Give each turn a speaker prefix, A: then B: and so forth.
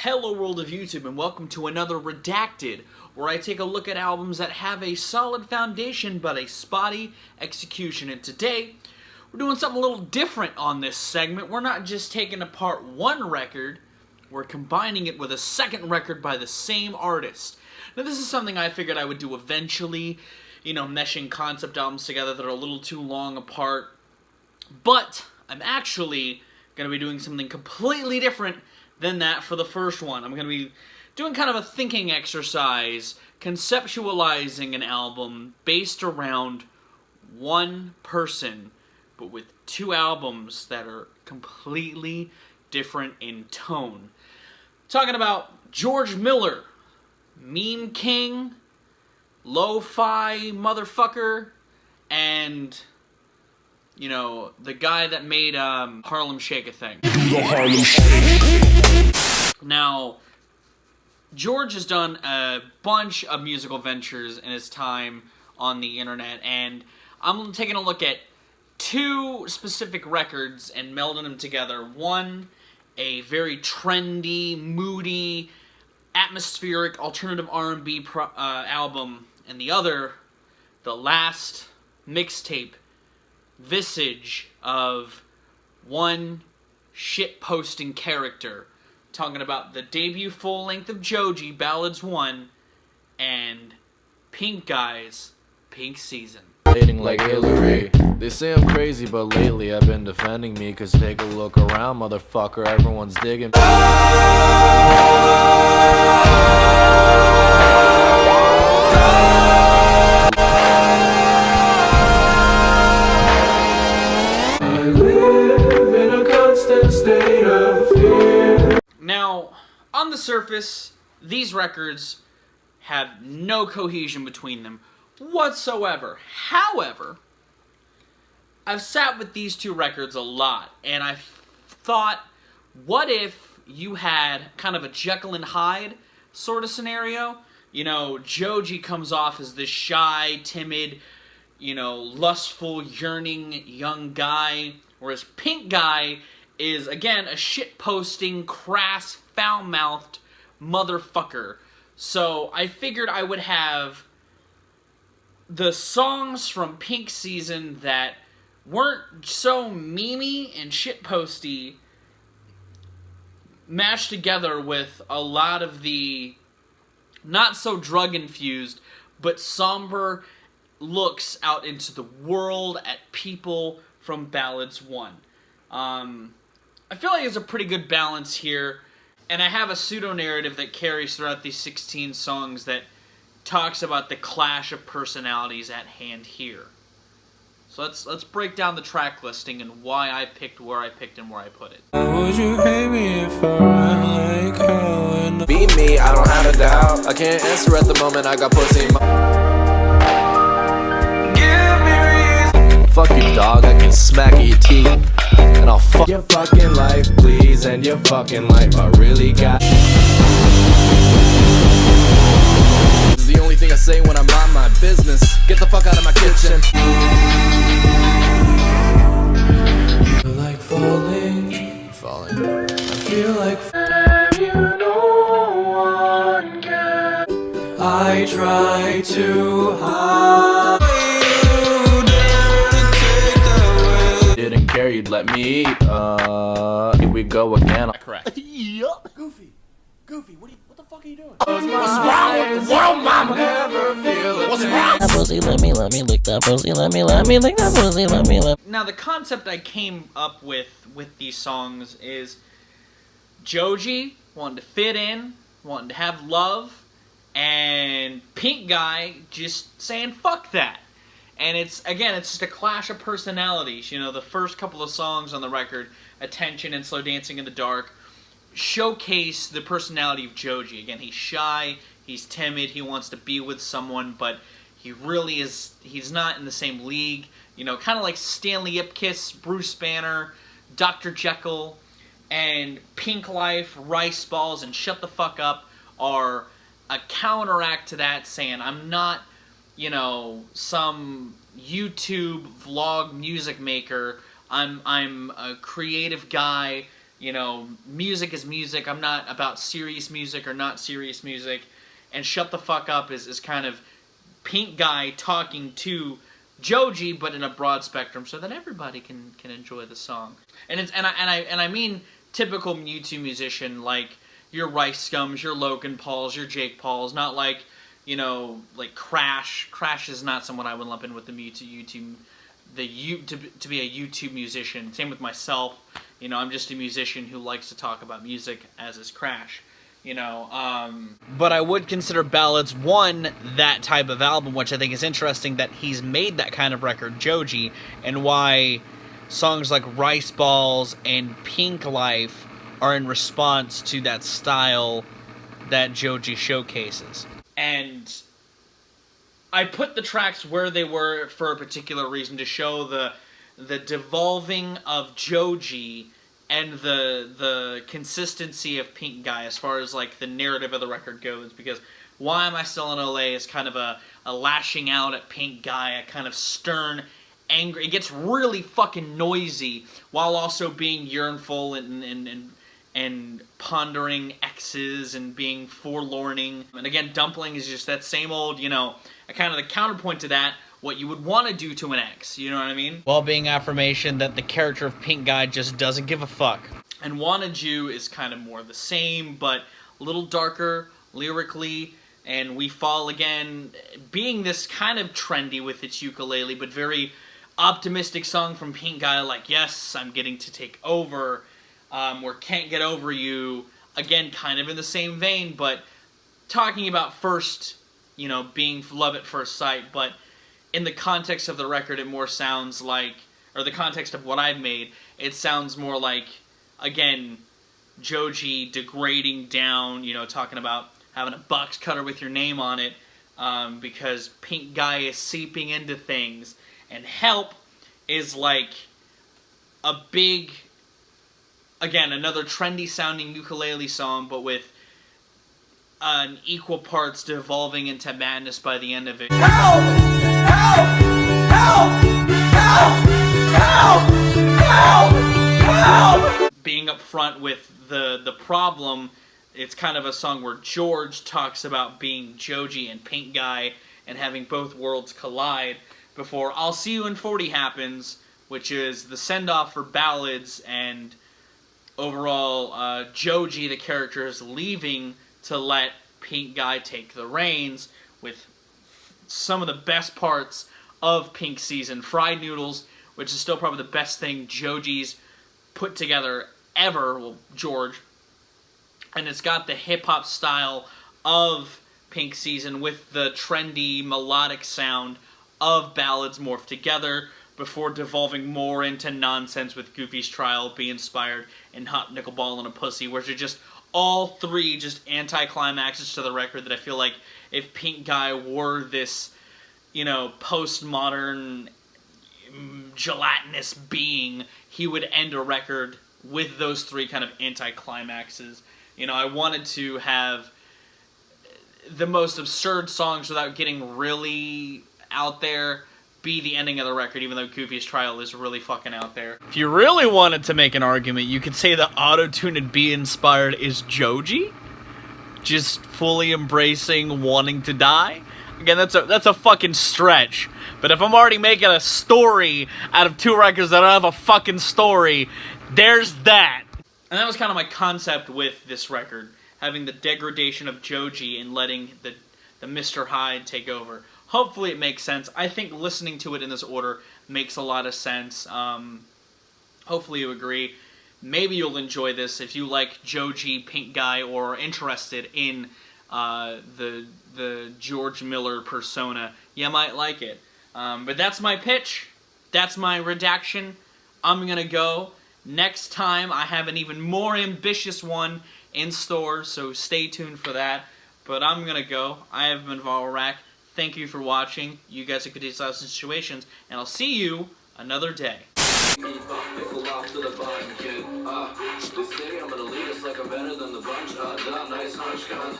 A: Hello world of YouTube and welcome to another Redacted, where I take a look at albums that have a solid foundation but a spotty execution. And today, we're doing something a little different on this segment. We're not just taking apart one record, we're combining it with a second record by the same artist. Now this is something I figured I would do eventually, meshing concept albums together that are a little too long apart. But I'm actually going to be doing something completely different than that for the first one. I'm going to be doing kind of a thinking exercise, conceptualizing an album based around one person, but with two albums that are completely different in tone. Talking about George Miller, Meme King, Lo-Fi Motherfucker, and the guy that made Harlem Shake a thing. Now, George has done a bunch of musical ventures in his time on the internet, and I'm taking a look at two specific records and melding them together. One, a very trendy, moody, atmospheric, alternative R&B album, and the other, the last mixtape visage of one shit-posting character. Talking about the debut full-length of Joji, Ballads 1, and Pink Guy's Pink Season.
B: Dating like Hillary. They say I'm crazy, but lately I've been defending me. Cause take a look around, motherfucker, everyone's digging.
A: Now, on the surface, these records have no cohesion between them whatsoever. However, I've sat with these two records a lot, and I thought, what if you had kind of a Jekyll and Hyde sort of scenario? Joji comes off as this shy, timid, lustful, yearning young guy, whereas Pink Guy is, again, a shit-posting, crass, foul-mouthed motherfucker. So I figured I would have the songs from Pink Season that weren't so memey and shit-posty mashed together with a lot of the not-so-drug-infused but somber looks out into the world at people from Ballads 1. I feel like there's a pretty good balance here, and I have a pseudo-narrative that carries throughout these 16 songs that talks about the clash of personalities at hand here. So let's break down the track listing and why I picked where I picked and where I put it.
B: Would you hate me if I ran like hell? And be me, I don't have a doubt. I can't answer at the moment, I got pussy in my... Give me reason. Fuck you, dog, I can smack at your teeth. And I'll fuck your fucking life, please, and your fucking life I really got. This is the only thing I say when I'm on my business. Get the fuck out of my kitchen. I feel like falling. I feel like you no one can. I try to hide. Didn't care you'd let me eat. Here we go again.
A: Correct.
C: Yup. Goofy, what the fuck are you doing?
B: What's wrong with the world, mama? What's wrong?
C: That pussy, let me lick that pussy, let me lick that pussy, let me.
A: Now the concept I came up with these songs is Joji wanting to fit in, wanting to have love, and Pink Guy just saying fuck that. And it's just a clash of personalities. The first couple of songs on the record, Attention and Slow Dancing in the Dark, showcase the personality of Joji. Again, he's shy, he's timid, he wants to be with someone, but he's not in the same league. Kind of like Stanley Ipkiss, Bruce Banner, Dr. Jekyll, and Pink Life, Rice Balls, and Shut the Fuck Up are a counteract to that, saying, I'm not some YouTube vlog music maker. I'm a creative guy, you know, music is music. I'm not about serious music or not serious music. And Shut the Fuck Up is kind of Pink Guy talking to Joji, but in a broad spectrum, so that everybody can enjoy the song. And I mean typical YouTube musician, like your Rice Gums, your Logan Pauls, your Jake Pauls, not like, you know, like Crash. Crash is not someone I would lump in with the YouTube to be a YouTube musician. Same with myself. You know, I'm just a musician who likes to talk about music, as is Crash. You know, but I would consider Ballads that type of album, which I think is interesting that he's made that kind of record, Joji, and why songs like Rice Balls and Pink Life are in response to that style that Joji showcases. And I put the tracks where they were for a particular reason, to show the devolving of Joji and the consistency of Pink Guy as far as like the narrative of the record goes. Because Why Am I Still in LA is kind of a lashing out at Pink Guy, a kind of stern, angry. It gets really fucking noisy while also being yearnful and pondering exes and being forlorning. And again, Dumpling is just that same old, you know, kind of the counterpoint to that, what you would want to do to an ex, you know what I mean? While being affirmation that the character of Pink Guy just doesn't give a fuck. And Wanted You is kind of more the same, but a little darker lyrically, and We Fall Again being this kind of trendy with its ukulele, but very optimistic song from Pink Guy, like, yes, I'm getting to take over, or Can't Get Over You, again, kind of in the same vein, but talking about first, you know, being love at first sight, but in the context of the record, it more sounds like, or the context of what I've made, it sounds more like, again, Joji degrading down, you know, talking about having a box cutter with your name on it, because Pink Guy is seeping into things, and Help is like a big, again, another trendy sounding ukulele song, but with an equal parts devolving into madness by the end of it.
B: Help! Help! Help! Help! Help! Help! Help!
A: Being up front with the problem, it's kind of a song where George talks about being Joji and Pink Guy and having both worlds collide before I'll See You in 40 happens, which is the send-off for Ballads, and overall Joji, the character, is leaving to let Pink Guy take the reins with some of the best parts of Pink Season. Fried Noodles, which is still probably the best thing Joji's put together ever, well, George. And it's got the hip-hop style of Pink Season with the trendy melodic sound of Ballads morphed together before devolving more into nonsense with Goofy's Trial, Be Inspired, and Hot Nickel Ball and a Pussy, which are just all three just anti-climaxes to the record that I feel like if Pink Guy were this, you know, postmodern, gelatinous being, he would end a record with those three kind of anti-climaxes. You know, I wanted to have the most absurd songs without getting really out there be the ending of the record, even though Goofy's Trial is really fucking out there. If you really wanted to make an argument, you could say the auto-tune and Be Inspired is Joji, just fully embracing wanting to die. Again, that's a fucking stretch. But if I'm already making a story out of two records that don't have a fucking story, there's that. And that was kind of my concept with this record, having the degradation of Joji and letting the Mr. Hyde take over. Hopefully it makes sense. I think listening to it in this order makes a lot of sense. Hopefully you agree. Maybe you'll enjoy this if you like Joji, Pink Guy, or are interested in the George Miller persona. You might like it. But that's my pitch. That's my redaction. I'm gonna go. Next time I have an even more ambitious one in store, so stay tuned for that. But I'm gonna go. I have been Valrack. Thank you for watching. You guys are good at situations, and I'll see you another day.
B: They say I'm gonna lead us like I'm better than the bunch. Nice hunch, guys.